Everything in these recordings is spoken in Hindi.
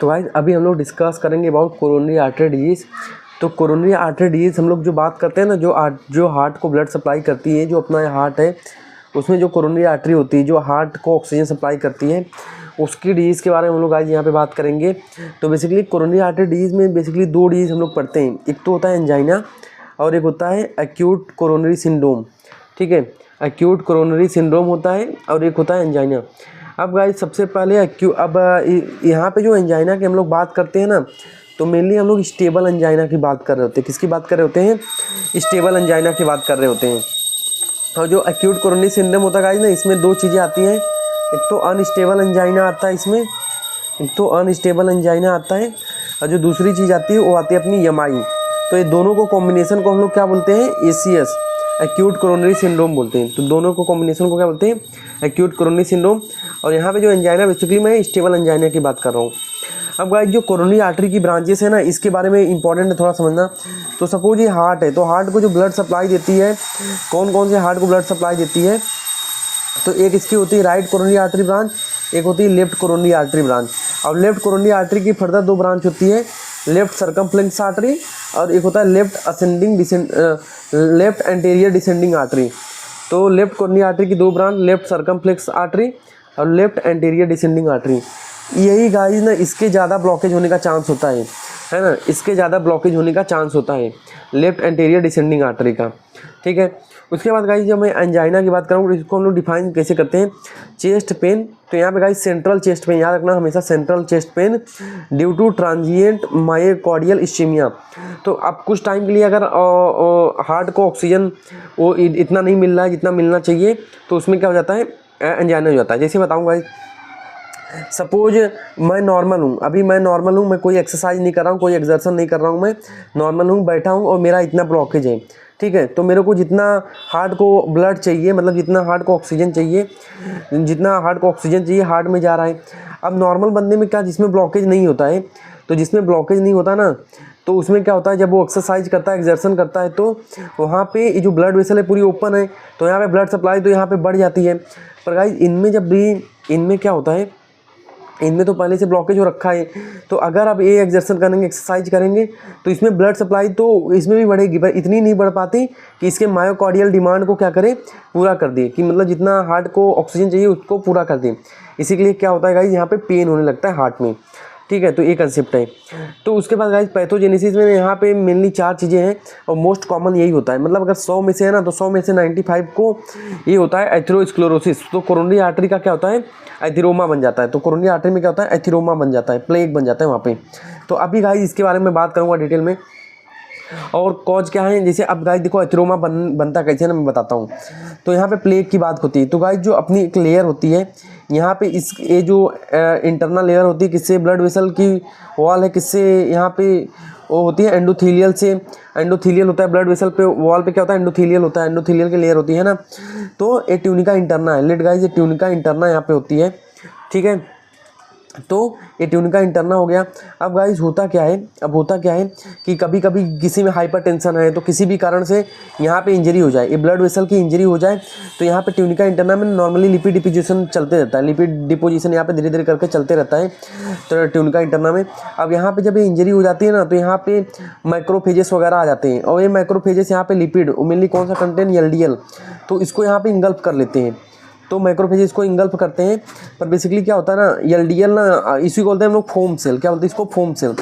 तो गाइस अभी हम लोग डिस्कस करेंगे अबाउट कोरोनरी आर्टरी डिजीज़। तो कोरोनरी आर्टरी डिजीज़ हम लोग जो बात करते हैं ना, जो हार्ट को ब्लड सप्लाई करती है, जो अपना हार्ट है उसमें जो कोरोनरी आर्टरी होती है जो हार्ट को ऑक्सीजन सप्लाई करती है, उसकी डिजीज़ के बारे में हम लोग आज यहाँ पे बात करेंगे। तो बेसिकली कोरोनरी आर्टरी डिजीज़ में बेसिकली दो डिजीज़ हम लोग पढ़ते हैं, एक तो होता है एंजाइना और एक होता है एक्यूट कोरोनरी सिंड्रोम। ठीक है, एक्यूट कोरोनरी सिंड्रोम होता है और एक होता है एंजाइना। अब गाइस सबसे पहले यहाँ पे जो एंजाइना की हम लोग बात करते हैं ना, तो मेनली हम लोग स्टेबल एंजाइना की बात कर रहे होते हैं। किसकी बात कर रहे होते हैं? स्टेबल एंजाइना की बात कर रहे होते हैं। और जो एक्यूट कोरोनरी सिंड्रोम होता है गाइस ना, इसमें दो चीज़ें आती हैं, एक तो अनस्टेबल एंजाइना आता है इसमें, एक तो अनस्टेबल एंजाइना आता है, और जो दूसरी चीज़ आती है वो आती है अपनी एमआई। तो ये दोनों को कॉम्बिनेशन को हम लोग क्या बोलते हैं? एसीएस, एक्यूट कोरोनरी सिंड्रोम बोलते हैं। तो दोनों को कॉम्बिनेशन को क्या बोलते हैं? Acute coronary syndrome. और यहाँ पे जो एंजाइना बेसिकली मैं स्टेबल एंजाइना की बात कर रहा हूँ। अब गाइस जो कोरोनरी आर्टरी की ब्रांचेस है ना, इसके बारे में इंपॉर्टेंट है थोड़ा समझना। तो सपोज ये हार्ट है, तो हार्ट को जो ब्लड सप्लाई देती है, कौन कौन से हार्ट को ब्लड सप्लाई देती है? तो एक इसकी होती है राइट कोरोनरी आर्टरी ब्रांच, एक होती है लेफ्ट कोरोनरी आर्टरी ब्रांच। और लेफ्ट कोरोनरी आर्टरी की फर्दर दो ब्रांच होती है, लेफ्ट सर्कमफ्लेक्स आर्टरी और एक होता है लेफ्ट एंटीरियर डिसेंडिंग आर्टरी। तो लेफ्ट कोरोनरी आर्टरी की दो ब्रांच, लेफ्ट सर्कमफ्लेक्स आर्टरी और लेफ्ट एंटीरियर डिसेंडिंग आर्टरी। यही गाइस ना, इसके ज़्यादा ब्लॉकेज होने का चांस होता है ना, इसके ज़्यादा ब्लॉकेज होने का चांस होता है लेफ्ट एंटीरियर डिसेंडिंग आर्टरी का। ठीक है, उसके बाद गाइस जब मैं एंजाइना की बात करूँ, इसको हम लोग डिफाइन कैसे करते हैं? Chest pain. तो यहाँ पे गाइस सेंट्रल चेस्ट पेन, याद रखना हमेशा, central chest pain due to transient myocardial ischaemia. तो अब कुछ टाइम के लिए अगर हार्ट को ऑक्सीजन वो इतना नहीं मिल रहा है जितना मिलना चाहिए, तो उसमें क्या हो जाता है? एंजाइना हो जाता है। जैसे बताऊँ गाइस, सपोज मैं नॉर्मल हूँ, अभी मैं नॉर्मल हूँ, मैं कोई एक्सरसाइज नहीं कर रहा हूँ, कोई एक्सर्शन नहीं कर रहा हूँ, मैं नॉर्मल हूँ, बैठा हूँ और मेरा इतना ब्लॉकेज है। ठीक है, तो मेरे को जितना हार्ट को ब्लड चाहिए, मतलब जितना हार्ट को ऑक्सीजन चाहिए, हार्ट में जा रहा है। अब नॉर्मल बंदे में क्या, जिसमें ब्लॉकेज नहीं होता है, तो जिसमें ब्लॉकेज नहीं होता ना, तो उसमें क्या होता है, जब वो एक्सरसाइज करता है, एक्सर्शन करता है, तो वहाँ पे ये जो ब्लड वेसल है पूरी ओपन है, तो यहाँ पे ब्लड सप्लाई तो यहाँ पे बढ़ जाती है। पर गाइस इनमें क्या होता है, इनमें तो पहले से ब्लॉकेज हो रखा है। तो अगर आप ये एक्सर्शन करेंगे, एक्सरसाइज करेंगे, तो इसमें ब्लड सप्लाई तो इसमें भी बढ़ेगी, पर इतनी नहीं बढ़ पाती कि इसके मायोकार्डियल डिमांड को क्या करे, पूरा कर दे, कि मतलब जितना हार्ट को ऑक्सीजन चाहिए उसको पूरा कर दे। इसी के लिए क्या होता है गाइस, यहाँ पे पेन होने लगता है हार्ट में। ठीक है, तो ये कंसेप्ट है। तो उसके बाद गाइस पैथोजेनेसिस में यहाँ पे मेनली चार चीज़ें हैं और मोस्ट कॉमन यही होता है। मतलब अगर 100 में से है ना, तो 100 में से 95 को ये होता है एथेरोस्क्लेरोसिस। तो कोरोनरी आर्टरी का क्या होता है? एथीरोमा बन जाता है। तो कोरोनरी आर्टरी में क्या होता है? एथीरोमा बन जाता है, प्लेग बन जाता है वहाँ पे। तो अभी गाइस इसके बारे में बात करूँगा डिटेल में। और कॉज क्या है, जैसे अब गाइस देखो एथीरोमा बनता कैसे ना, मैं बताता हूँ। तो यहाँ पे प्लेग की बात होती है। तो गाइस जो अपनी एक लेयर होती है यहाँ पे, ये जो इंटरनल लेयर होती है, किससे? ब्लड वेसल की वॉल है, किससे? यहाँ पे वो होती है एंडोथीलियल से। एंडोथीलियल होता है ब्लड वेसल पे, वॉल पे क्या होता है? एंडोथीलियल होता है, एंडोथीलियल की लेयर होती है ना। तो ये ट्यूनिका इंटरना है, लेट गाइस, ये ट्यूनिका इंटरना यहाँ पे होती है। ठीक है, तो ये ट्यूनिका इंटरना हो गया। अब गाइस होता क्या है कि कभी कभी किसी में हाइपरटेंशन है, तो किसी भी कारण से यहाँ पे इंजरी हो जाए, ये ब्लड वेसल की इंजरी हो जाए, तो यहाँ पे ट्यूनिका इंटरना में नॉर्मली लिपिड डिपोजिशन चलते रहता है, लिपिड डिपोजिशन यहाँ पे धीरे धीरे करके चलते रहता है, तो ट्यूनिका इंटरना में। अब यहाँ पे जब ये इंजरी हो जाती है ना, तो यहाँ पे माइक्रोफेजेस वगैरह आ जाते हैं, और ये माइक्रोफेजेस यहाँ पे लिपिड मेनली कौन सा कंटेंट? एलडीएल। तो इसको यहाँ पे इंगल्फ कर लेते हैं, तो माइक्रोफेजेस को इंगल्फ करते हैं। पर बेसिकली क्या होता है ना, एलडीएल ना, इसी को बोलते हैं हम लोग फोम सेल, क्या बोलते हैं इसको? Foam cell.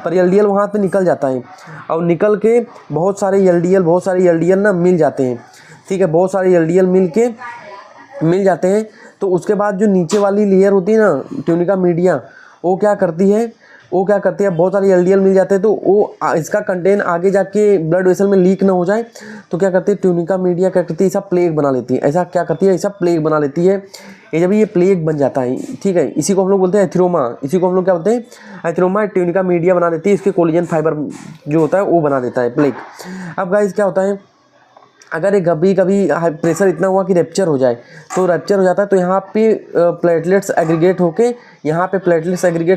पर एलडीएल वहाँ पे निकल जाता है, और निकल के बहुत सारे एलडीएल ना मिल जाते हैं। ठीक है, बहुत सारे एलडीएल मिल जाते हैं। तो उसके बाद जो नीचे वाली लेयर होती है ना, ट्यूनिका मीडिया, वो क्या करती है, बहुत सारे एलडीएल मिल जाते हैं, तो वो इसका कंटेंट आगे जाके ब्लड वेसल में लीक ना हो जाए, तो क्या करती है ट्यूनिका मीडिया, क्या करती है? ऐसा प्लेग बना लेती है। ऐसा प्लेग बना लेती है। ये जब ये प्लेग बन जाता है, ठीक है, इसी को हम लोग बोलते हैं एथीरोमा। इसी को हम लोग क्या बोलते हैं? एथीरोमा। ट्यूनिका मीडिया बना देती है, इसके कोलेजन फाइबर जो होता है वो बना देता है प्लेग। अब गाइस क्या होता है, अगर ये कभी प्रेशर इतना हुआ कि रैप्चर हो जाए, तो रैप्चर हो जाता है, तो यहाँ पे प्लेटलेट्स एग्रीगेट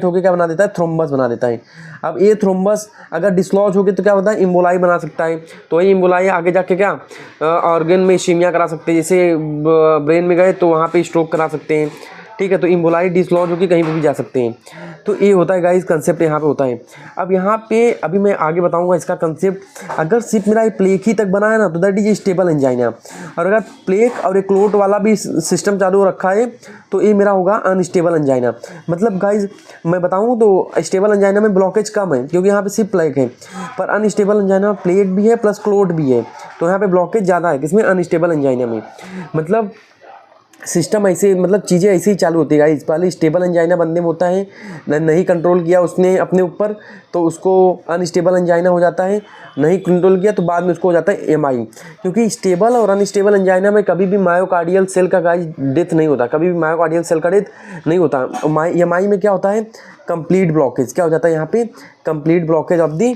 होके क्या बना देता है? थ्रोम्बस बना देता है। अब ये थ्रोम्बस अगर डिसलॉज हो गए तो क्या होता है? इम्बोलाई बना सकता है। तो ये इम्बोलाई आगे जाके क्या ऑर्गन में इश्केमिया करा सकते हैं, जैसे ब्रेन में गए तो वहाँ पे स्ट्रोक करा सकते हैं। ठीक है। तो इम्बोलाइज डिसलॉज होकर कहीं पर भी जा सकते हैं। तो ये होता है गाइस, कंसेप्ट यहाँ पे होता है। अब यहाँ पे अभी मैं आगे बताऊंगा इसका कंसेप्ट। अगर सिर्फ मेरा ये प्लेक ही तक बना है ना तो दैट इज स्टेबल एंजाइना, और अगर प्लेक और एक क्लोट वाला भी सिस्टम चालू रखा है तो ये मेरा होगा अनस्टेबल एंजाइना। मतलब गाइज मैं बताऊँ तो स्टेबल एंजाइना में ब्लॉकेज कम है क्योंकि यहाँ पे सिर्फ प्लेक है, पर अनस्टेबल एंजाइना प्लेक भी है प्लस क्लोट भी है, तो यहाँ पे ब्लॉकेज ज़्यादा है किसमें, अनस्टेबल एंजाइना में। मतलब सिस्टम ऐसे, मतलब चीज़ें ऐसे ही चालू होती है गाइस। पहले स्टेबल एंजाइना बंदे में होता है, नहीं कंट्रोल किया उसने अपने ऊपर तो उसको अनस्टेबल एंजाइना हो जाता है, नहीं कंट्रोल किया तो बाद में उसको हो जाता है एमआई। क्योंकि स्टेबल और अनस्टेबल एंजाइना में कभी भी मायोकार्डियल सेल का गाइस डेथ नहीं होता, कभी भी मायोकार्डियल सेल का डेथ नहीं होता। एमआई में क्या होता है, कंप्लीट ब्लॉकेज, क्या हो जाता है यहाँ पे, complete blockage of the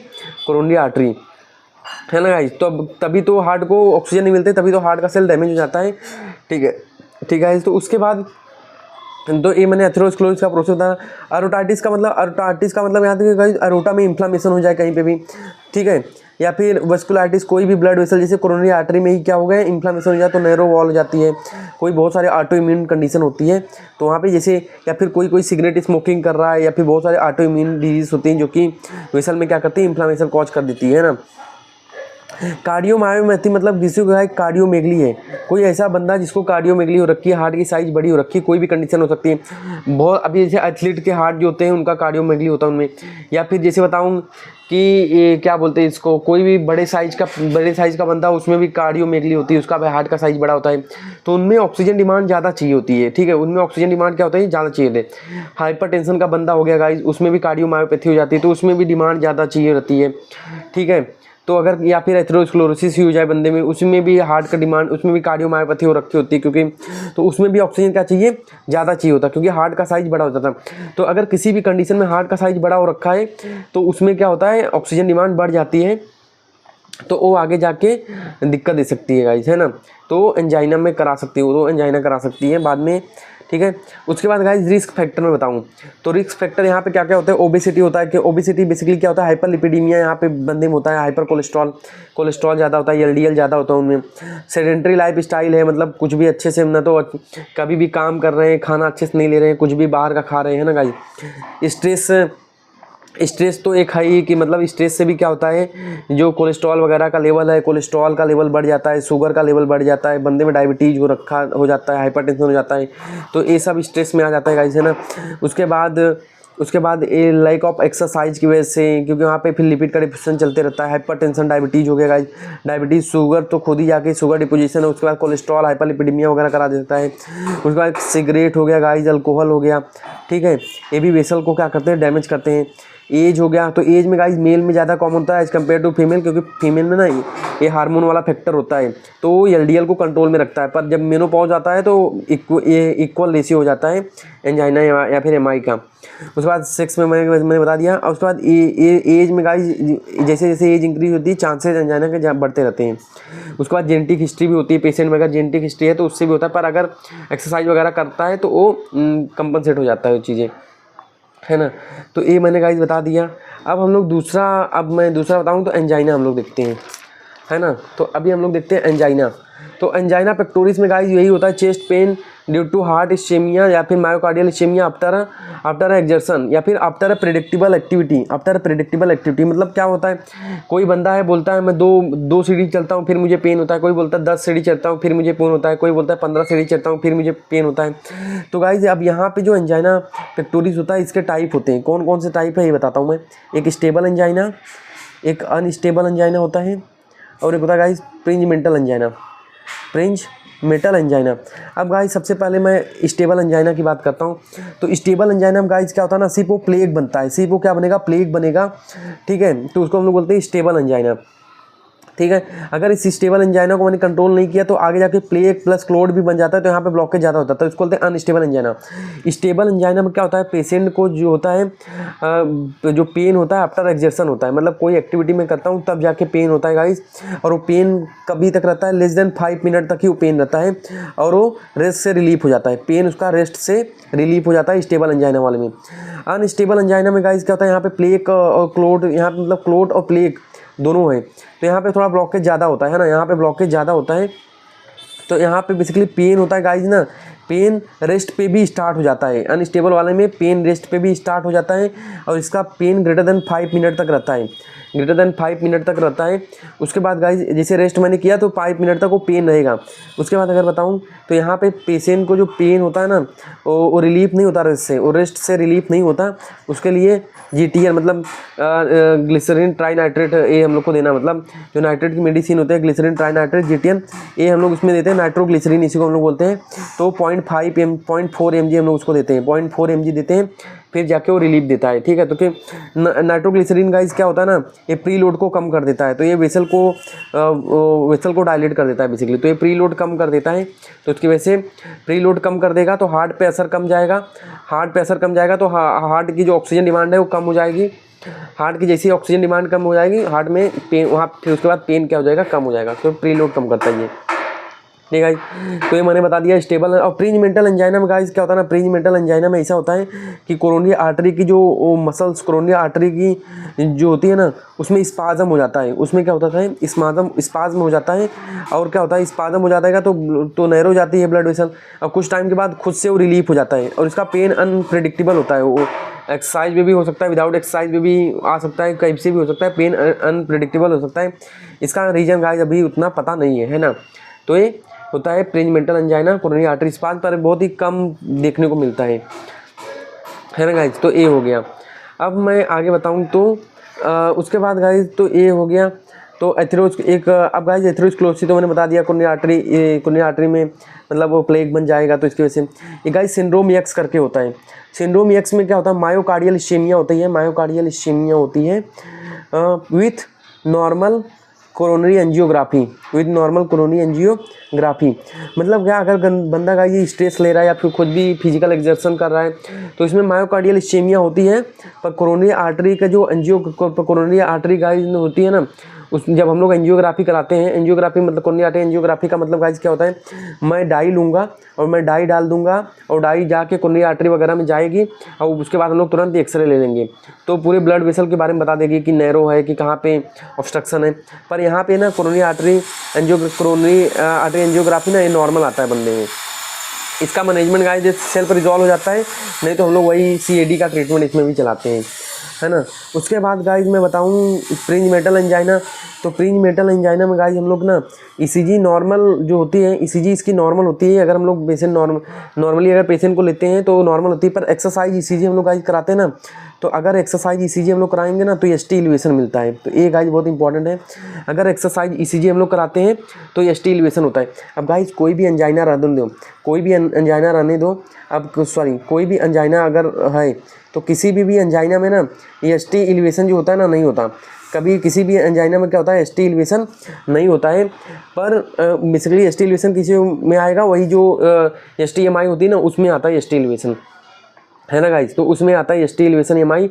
coronary artery, है ना गाइस। तो तभी तो हार्ट को ऑक्सीजन नहीं मिलते, तभी तो हार्ट का सेल डैमेज हो जाता है। ठीक है, ठीक है। तो उसके बाद तो ये मैंने एथेरोस्क्लेरोसिस का प्रोसेस बताया। अरोटाइटिस का मतलब यहाँ तक अरोटा में इन्फ्लामेशन हो जाए कहीं पे भी, ठीक है, या फिर वस्कुलाइटिस, कोई भी ब्लड वेसल जैसे कोरोनरी आर्टरी में ही क्या हो गया, इन्फ्लामेशन हो जाए तो नैरो वॉल हो जाती है। कोई बहुत सारे ऑटो इम्यून कंडीशन होती है तो वहाँ पे जैसे, या फिर कोई सिगरेट स्मोकिंग कर रहा है, या फिर बहुत सारे ऑटो इम्यून डिजीज होती हैं जो कि वेसल में क्या करती है, इन्फ्लामेशन कॉज कर देती है ना। कार्डियोमायोपैथी मतलब किसी को कार्डियोमेगली है, कोई ऐसा बंदा जिसको कार्डियोमेगली हो रखी है, हार्ट की साइज बड़ी हो रखी है, कोई भी कंडीशन हो सकती है। बहुत अभी जैसे एथलीट के हार्ट जो होते हैं उनका कार्डियोमेगली होता है उनमें। या फिर जैसे बताऊं कि ये क्या बोलते हैं इसको, कोई भी बड़े साइज का बंदा उसमें भी कार्डियोमेगली होती है, उसका हार्ट का साइज बड़ा होता है, तो उनमें ऑक्सीजन डिमांड ज़्यादा चाहिए होती है। ठीक है, उनमें ऑक्सीजन डिमांड क्या होता है, ज़्यादा चाहिए होते। हाइपरटेंशन का बंदा हो गया गाइस, उसमें भी कार्डियोमायोपैथी हो जाती है, तो उसमें भी डिमांड ज़्यादा चाहिए रहती है। ठीक है, तो अगर या फिर एथेरोस्क्लेरोसिस ही हो जाए बंदे में, उसमें भी हार्ट का डिमांड, उसमें भी कार्डियोमायोपैथी हो रखी होती है, क्योंकि तो उसमें भी ऑक्सीजन क्या चाहिए, ज़्यादा चाहिए होता है, क्योंकि हार्ट का साइज बड़ा होता था। तो अगर किसी भी कंडीशन में हार्ट का साइज बड़ा हो रखा है तो उसमें क्या होता है, ऑक्सीजन डिमांड बढ़ जाती है, तो वो आगे जाके दिक्कत दे सकती है गाइस, है ना। तो एंजाइना में करा सकती है, वो एंजाइना करा सकती है बाद में। ठीक है, उसके बाद गाइस रिस्क फैक्टर में बताऊं तो रिस्क फैक्टर यहाँ पे क्या क्या होता है, ओबेसिटी होता है, कि ओबेसिटी बेसिकली क्या होता है, हाइपरलिपिडीमिया यहाँ पे बंदे में होता है, हाइपर कोलेस्ट्रॉल ज़्यादा होता है, एलडीएल ज़्यादा होता है उनमें। सेडेंट्री लाइफ स्टाइल है, मतलब कुछ भी अच्छे से ना तो कभी भी काम कर रहे हैं, खाना अच्छे से नहीं ले रहे हैं, कुछ भी बाहर का खा रहे हैं ना गाइस। स्ट्रेस तो एक है ही कि मतलब स्ट्रेस से भी क्या होता है, जो कोलेस्ट्रॉल वगैरह का लेवल है, कोलेस्ट्रॉल का लेवल बढ़ जाता है, शुगर का लेवल बढ़ जाता है, बंदे में डायबिटीज़ हो जाता है, हाइपरटेंशन हो जाता है, तो ये सब स्ट्रेस में आ जाता है गाइस, है ना। उसके बाद ये लैक ऑफ एक्सरसाइज की वजह से, क्योंकि वहाँ पे फिर लिपिड का डिफिशन चलते रहता है, हाइपरटेंशन, डायबिटीज़ हो गया गाइस, डायबिटीज़, शुगर तो खुद ही जाके शुगर डिपोजिशन है, उसके बाद कोलेस्ट्रॉल, हाइपरलिपिडीमिया वगैरह करा देता है। उसके बाद सिगरेट हो गया गाइस, अल्कोहल हो गया, ठीक है, ये भी वेसल को क्या करते हैं, डैमेज करते हैं। एज हो गया, तो एज में गाइस मेल में ज़्यादा कम होता है एज कम्पेयर टू फीमेल, क्योंकि फीमेल में ना ये हार्मोन वाला फैक्टर होता है, तो वो एलडीएल को कंट्रोल में रखता है, पर जब मेनोपॉज आता है तो इक्वल रेशियो हो जाता है एंजाइना या फिर एमआई का। उसके बाद सेक्स में मैंने बता दिया। और उसके बाद एज में गाइस जैसे जैसे एज इंक्रीज होती है चांसेस एंजाइना के बढ़ते रहते हैं। उसके बाद जेनेटिक हिस्ट्री भी होती है, पेशेंट में अगर जेनेटिक हिस्ट्री है तो उससे भी होता है, पर अगर एक्सरसाइज वगैरह करता है तो वो कंपनसेट हो जाता है वो चीज़ें, है ना। तो ये मैंने गाइस बता दिया। अब मैं दूसरा बताऊं तो एंजाइना हम लोग देखते हैं, है ना। तो अभी हम लोग देखते हैं एंजाइना। तो एंजाइना पेक्टोरिस में गाइस यही होता है, chest pain due to heart ischaemia या फिर मायोकार्डियल इस्चेमिया आफ्टर एक्सर्शन या फिर आफ्टर प्रेडिक्टेबल एक्टिविटी। मतलब क्या होता है, कोई बंदा है बोलता है मैं दो सीढ़ी चलता हूँ फिर मुझे पेन होता है, कोई बोलता है 10 सीढ़ी चढ़ता हूँ फिर मुझे पेन होता है, कोई बोलता है 15 सीढ़ी चढ़ता हूँ फिर मुझे पेन होता है। तो गाइस अब यहाँ पे जो एंजाइना पेक्टोरिस होता है इसके टाइप होते हैं, कौन कौन से टाइप है ये बताता हूँ मैं। एक स्टेबल एंजाइना, एक अनस्टेबल एंजाइना होता है, और एक होता है गाइस प्रिंज मेटल एंजाइना। अब गाइस सबसे पहले मैं स्टेबल एंजाइना की बात करता हूँ। तो स्टेबल एंजाइना में गाइस क्या होता है ना, सिर्फ वो प्लेग बनता है, सिर्फ वो क्या बनेगा, प्लेग बनेगा, ठीक है। तो उसको हम लोग बोलते हैं स्टेबल एंजाइना, ठीक है। अगर इस स्टेबल एंजाइना को मैंने कंट्रोल नहीं किया तो आगे जाके प्लेग प्लस क्लोट भी बन जाता है, तो यहाँ पे ब्लॉकेज ज़्यादा होता है, तो इसको बोलते हैं अनस्टेबल एंजाइना। स्टेबल एंजाइना में क्या होता है, पेशेंट को जो होता है जो पेन होता है आफ्टर एक्सर्शन होता है, मतलब कोई एक्टिविटी में करता हूँ तब जाके पेन होता है गाइस, और वो पेन कभी तक रहता है, लेस देन 5 मिनट तक ही वो पेन रहता है, और वो रेस्ट से रिलीफ हो जाता है, पेन उसका रेस्ट से रिलीफ हो जाता है स्टेबल एंजाइना वाले में। अनस्टेबल एंजाइना में गाइस क्या होता है, यहाँ पे प्लेग और क्लोट, यहाँ पे मतलब क्लोट और प्लेग दोनों है, तो यहाँ पे थोड़ा ब्लॉकेज ज़्यादा होता है ना, यहाँ पे ब्लॉकेज ज़्यादा होता है, तो यहाँ पे बेसिकली पेन होता है गाइज ना, पेन रेस्ट पे भी स्टार्ट हो जाता है। अनस्टेबल वाले में पेन रेस्ट पे भी स्टार्ट हो जाता है और इसका पेन ग्रेटर देन 5 मिनट तक रहता है, ग्रेटर देन 5 मिनट तक रहता है। उसके बाद गाइज जैसे रेस्ट मैंने किया तो 5 मिनट तक वो पेन रहेगा। उसके बाद अगर बताऊं तो यहाँ पे पेशेंट को जो पेन होता है ना वो रिलीफ नहीं होता रेस्ट से, वो रेस्ट से रिलीफ नहीं होता। उसके लिए GTN मतलब ग्लिसरीन ट्राइनाइट्रेट ये हम लोग को देना, मतलब जो नाइट्रेट की मेडिसिन होते हैं ग्लिसरीन ट्राइनाइट्रेट GTN ये हम लोग उसमें देते हैं, नाइट्रोग्लिसरीन इसी को हम लोग बोलते हैं। तो 0.4 mg हम लोग उसको देते हैं, 0.4 mg देते हैं, फिर जाके वो रिलीफ देता है। ठीक है, तो कि नाइट्रोग्लिसरीन गाइस क्या होता है ना, ये प्री लोड को कम कर देता है, तो ये वेसल को डायलेट कर देता है बेसिकली, तो ये प्री लोड कम कर देता है। तो इसकी वजह से प्री लोड कम कर देगा तो हार्ट पे असर कम जाएगा, हार्ट पे असर कम जाएगा तो हार्ट की जो ऑक्सीजन डिमांड है वो कम हो जाएगी। हार्ट की जैसी ऑक्सीजन डिमांड कम हो जाएगी हार्ट में पेन, वहाँ फिर उसके बाद पेन क्या हो जाएगा, कम हो जाएगा, तो प्री लोड कम करता है ये। ठीक है, तो ये मैंने बता दिया स्टेबल। और प्रिंज मेंटल एंजाइना में गाइस क्या होता है ना, प्रिंज मेंटल एंजाइना में ऐसा होता है कि कोरोनरी आर्टरी की जो मसल्स, कोरोनरी आर्टरी की जो होती है ना उसमें स्पाज्म हो जाता है। उसमें क्या होता है, स्पाज्म हो जाता है। और क्या होता है, स्पाज्म हो जाता है तो नैरो हो जाती है ब्लड वेसल। और कुछ टाइम के बाद खुद से वो रिलीफ हो जाता है और इसका पेन अनप्रेडिक्टेबल होता है। वो एक्सरसाइज में भी हो सकता है, विदाउट एक्सरसाइज में भी आ सकता है, कहीं से भी हो सकता है, पेन अनप्रेडिक्टेबल हो सकता है। इसका रीजन गाइस अभी उतना पता नहीं है ना। तो ये होता है Prinzmetal angina, coronary artery spasm पर बहुत ही कम देखने को मिलता है ना गाइज। तो ये हो गया। अब मैं आगे बताऊं तो उसके बाद गाइज तो ये हो गया। तो एथेरोज एक, अब गाइज एथेरोस्क्लेरोसिस तो मैंने बता दिया, कोरोनरी आर्टरी में मतलब वो प्लेग बन जाएगा, तो इसकी वजह से ये गाइज सिंड्रोम एक्स करके होता है। सिंड्रोम एक्स में क्या होता है, मायोकार्डियल इश्केमिया होती है, मायोकार्डियल इश्केमिया होती है with normal coronary angiography, with normal coronary angiography. मतलब क्या, अगर बंदा का ये स्ट्रेस ले रहा है या फिर खुद भी फिजिकल एक्सर्शन कर रहा है तो इसमें मायोकार्डियल इश्केमिया होती है। पर कोरोनरी आर्टरी का जो कोरोनरी आर्टरी गाइस होती है ना, उस जब हम लोग एंजियोग्राफी कराते हैं, एंजियोग्राफी मतलब कोरोनरी आर्टरी एंजियोग्राफी का मतलब गाइस क्या होता है, मैं डाई लूँगा और मैं डाई डाल दूंगा और डाई जाके कोरोनरी आर्टरी वगैरह में जाएगी और उसके बाद हम लोग तुरंत एक्सरे ले लेंगे तो पूरे ब्लड वेसल के बारे में बता देगी कि नैरो है कि कहाँ पे ऑब्स्ट्रक्शन है। पर यहाँ पे ना कोरोनरी आर्टरी एंजियोग्राफी ना ये नॉर्मल आता है बंदे में। इसका मैनेजमेंट गाइस सेल्फ रिजॉल्व हो जाता है, नहीं तो हम लोग वही CAD का ट्रीटमेंट इसमें भी चलाते हैं, है ना। उसके बाद गाइज मैं बताऊं प्रिंज मेंटल एंजाइना। तो प्रिंज मेंटल एंजाइना में गाइज हम लोग ना ECG नॉर्मल जो होती है, ECG इसकी नॉर्मल होती है। अगर हम लोग पेशेंट नॉर्मली अगर पेशेंट को लेते हैं तो नॉर्मल होती है, पर एक्सरसाइज ECG हम लोग गाइज कराते हैं ना, तो अगर एक्सरसाइज ECG हम लोग कराएंगे ना तो ST एलिवेशन मिलता है। तो ये गाइज बहुत इंपॉर्टेंट है, अगर एक्सरसाइज ECG हम लोग कराते हैं तो ST एलिवेशन होता है। अब गाइज कोई भी एंजाइना रहने दो, कोई भी एंजाइना रहने दो, अब सॉरी कोई भी एंजाइना अगर है तो किसी भी एंजाइना में ना ये ST एलिवेशन जो होता है ना नहीं होता कभी। किसी भी एंजाइना में क्या होता है, ST एलिवेशन नहीं होता है। पर बेसिकली ST एलिवेशन किसी में आएगा, वही जो ST-MI होती है ना उसमें आता है ST एलिवेशन, है ना गाइज। तो उसमें आता है ST एलिवेशन MI।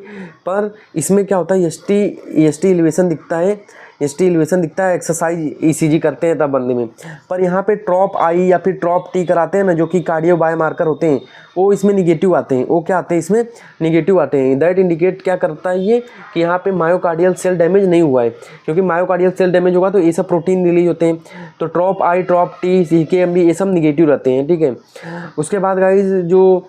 पर इसमें क्या होता है, ST एलिवेशन दिखता है, ST एलिवेशन दिखता है एक्सरसाइज ECG करते हैं तब बंदे में। पर यहाँ पे ट्रॉप आई या फिर ट्रॉप टी कराते हैं ना, जो कि कार्डियो बायोमार्कर होते हैं, वो इसमें निगेटिव आते हैं। वो क्या आते हैं, इसमें निगेटिव आते हैं। दैट इंडिकेट क्या करता है ये कि यहाँ पे मायोकार्डियल सेल डैमेज नहीं हुआ है, क्योंकि मायोकार्डियल सेल डैमेज होगा तो ये सब प्रोटीन रिलीज होते हैं। तो ट्रॉप आई, ट्रॉप टी, CKMB ये सब निगेटिव रहते हैं, ठीक है। उसके बाद गाइज जो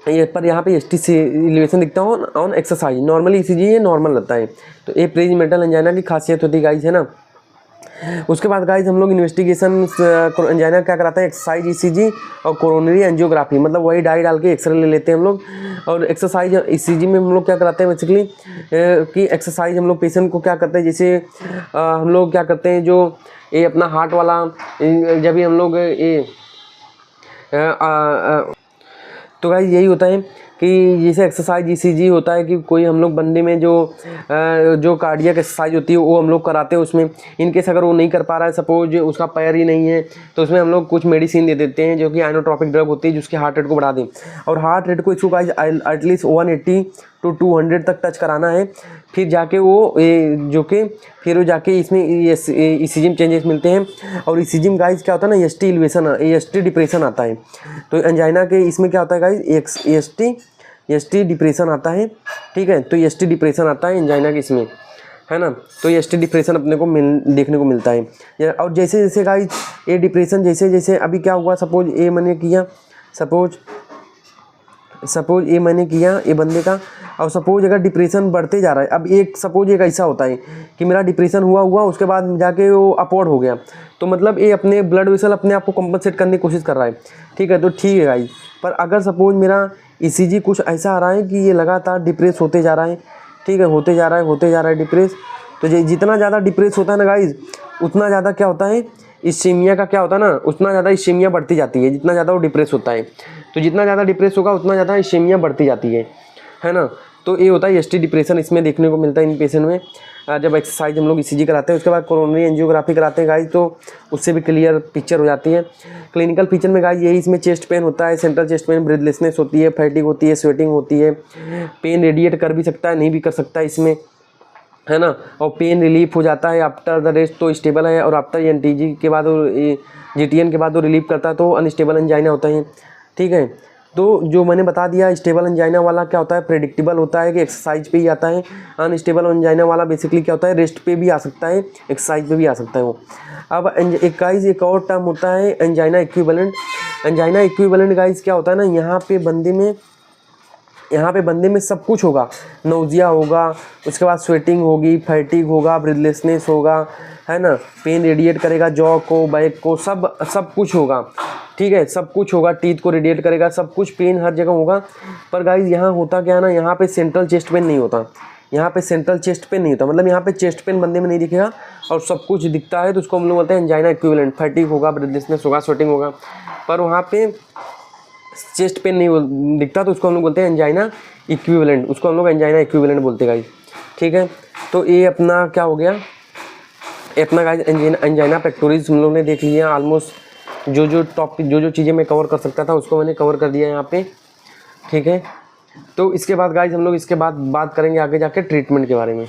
ये पर यहाँ पे ST से एलिवेशन दिखता है ऑन एक्सरसाइज, नॉर्मली ECG ये नॉर्मल रहता है। तो ये प्रिंज मेंटल एंजाइना की खासियत होती है गाइज, है ना। उसके बाद गाइज हम लोग इन्वेस्टिगेशन एंजाइना क्या कराते हैं, एक्सरसाइज ECG और कोरोनरी एंजियोग्राफी, मतलब वही डाई डाल के एक्सरे ले लेते हैं हम लोग। और एक्सरसाइज ECG में हम लोग क्या कराते हैं बेसिकली कि एक्सरसाइज हम लोग पेशेंट को क्या करते हैं, जैसे हम लोग क्या करते हैं जो ये अपना हार्ट वाला जब भी हम लोग ये तो गाइस यही होता है कि जैसे एक्सरसाइज ECG होता है कि कोई हम लोग बंदे में जो कार्डियक एक्सरसाइज होती है वो हम लोग कराते हैं उसमें। इनकेस अगर वो नहीं कर पा रहा है, सपोज उसका पैर ही नहीं है, तो उसमें हम लोग कुछ मेडिसिन दे देते हैं जो कि आइनोट्रोपिक ड्रग होती है, जिसके हार्ट रेट को बढ़ा दें। और हार्ट रेट को इसको गाइस एटलीस्ट 180 to 200 तक टच कराना है, फिर जाके वो फिर वो जाके इसमें ECG में चेंजेस मिलते हैं। और ECG में गाइस क्या होता है ना, ST एलिवेशन, ST डिप्रेशन आता है। तो एंजाइना के इसमें क्या होता है गाइस, ST डिप्रेशन आता है, ठीक है। तो ST डिप्रेशन आता है एंजाइना के इसमें, है ना। तो ये एसटी डिप्रेशन अपने को देखने को मिलता है। और जैसे जैसे गाइस ये डिप्रेशन जैसे जैसे अभी क्या हुआ, सपोज ये मैंने किया, सपोज ये मैंने किया ये बंदे का, और सपोज अगर डिप्रेशन बढ़ते जा रहा है, अब एक सपोज एक ऐसा होता है कि मेरा डिप्रेशन हुआ उसके बाद जाके वो अपवर्ड हो गया, तो मतलब ये अपने ब्लड वेसल अपने आप को कम्पनसेट करने की कोशिश कर रहा है, ठीक है, तो ठीक है गाइस। पर अगर सपोज मेरा ईसीजी कुछ ऐसा आ रहा है कि ये लगातार डिप्रेस होते जा रहा है, ठीक है, होते जा रहा है डिप्रेस, तो जितना ज़्यादा डिप्रेस होता है ना गाइस, उतना ज़्यादा क्या होता है, इस्कीमिया का क्या होता है ना, उतना ज़्यादा इस्कीमिया बढ़ती जाती है, जितना ज़्यादा वो डिप्रेस होता है। तो जितना ज़्यादा डिप्रेस होगा उतना ज़्यादा इस्कीमिया बढ़ती जाती है ना। तो ये होता है एसटी डिप्रेशन, इसमें देखने को मिलता है इन पेशेंट में। जब एक्सरसाइज हम लोग ईसीजी कराते हैं, उसके बाद कोरोनरी एंजियोग्राफी कराते हैं गाइस, तो उससे भी क्लियर पिक्चर हो जाती है। क्लिनिकल फीचर में गाइस यही इसमें चेस्ट पेन होता है, सेंट्रल चेस्ट पेन, ब्रीथलेसनेस होती है, फैटिग होती है, स्वेटिंग होती है, पेन रेडिएट कर भी सकता है, नहीं भी कर सकता है इसमें, है ना। और पेन रिलीफ हो जाता है आफ्टर द रेस्ट, तो स्टेबल है। और आफ्टर एनटीजी के बाद और जीटीएन के बाद वो रिलीफ करता है, तो अनस्टेबल एंजाइना होता है, ठीक है। तो जो मैंने बता दिया, स्टेबल एंजाइना वाला क्या होता है, प्रेडिक्टेबल होता है कि एक्सरसाइज पे ही आता है। अनस्टेबल एंजाइना वाला बेसिकली क्या होता है, रेस्ट पे भी आ सकता है, एक्सरसाइज पे भी आ सकता है वो। अब एक और टर्म होता है angina equivalent. Angina equivalent guys क्या होता है ना, यहाँ पे बंदे में सब कुछ होगा, नोजिया होगा, उसके बाद स्वेटिंग होगी, फैटिग होगा, ब्रीथलेसनेस होगा, है ना, पेन रेडिएट करेगा, जॉ को, बैक को, सब कुछ होगा, ठीक है, सब कुछ होगा, टीथ को रेडिएट करेगा, सब कुछ, पेन हर जगह होगा। पर गाइज यहाँ होता क्या है ना, यहाँ पे सेंट्रल चेस्ट पेन नहीं होता, यहाँ पे सेंट्रल चेस्ट पेन नहीं होता, मतलब यहाँ पे चेस्ट पेन बंदे में नहीं दिखेगा और सब कुछ दिखता है, तो उसको हम लोग बोलते हैं एंजाइना इक्विवेलेंट। फैटिग होगा, ब्रीथलेसनेस होगा, स्वेटिंग होगा, पर वहाँ पे चेस्ट पेन नहीं दिखता, तो उसको हम लोग बोलते हैं एंजाइना इक्विवेलेंट, उसको हम लोग एंजाइना इक्विवेलेंट बोलते हैं गाइज, ठीक है। तो ये अपना क्या हो गया, अपना गाइज एंजाइना पेक्टोरिस हम लोग ने देख लिया ऑलमोस्ट। जो चीज़ें मैं कवर कर सकता था उसको मैंने कवर कर दिया यहाँ पे, ठीक है। तो इसके बाद गाइज हम लोग इसके बाद बात करेंगे आगे जाके ट्रीटमेंट के बारे में।